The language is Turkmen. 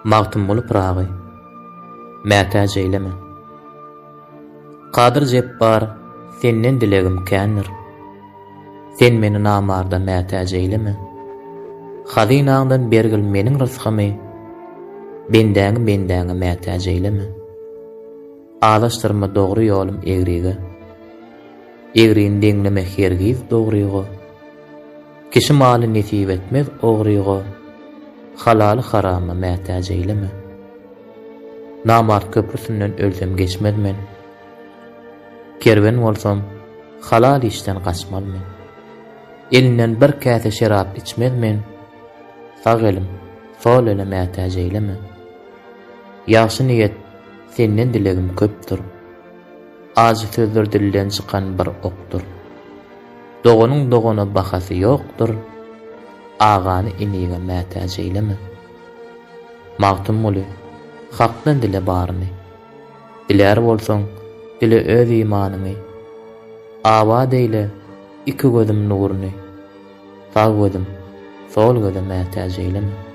Magtym bolup ragy. Mätäj eýleme. Kadir Jebbar, senden dilegim kändir. Sen meni namarda mätäj eýleme. Hazynaňdan bergil meniň rızkymy. Bendäňi mätäj eýleme. Alaşdyrma dogry ýolum egrige. Egriň deňleme hergiz dogrygo. Kişi maly nesip etmez ogrygo. Halaly harama mätäj eýleme. Namart köprüsünden ölsem geçmedmen. Kerwen bolsam, halal işden gaçmalmen. Elinden bir käse şerap içmedmen. Sağ elim, sol elim mätäj eýleme. Ýaşy niýet, senden dilegim köpdür. Azy sözler dilden çykan bir okdur. Doganyň dogana bahasy ýokdur. Agany iniňe mätäj eýleme. Magtym boly, hakdan dile baryny. Diler bolsaň, dile öz imanyny. Awa deýle, iki gözüm nuruny. Sağ gözüm, sol gözüm mätäj eýleme.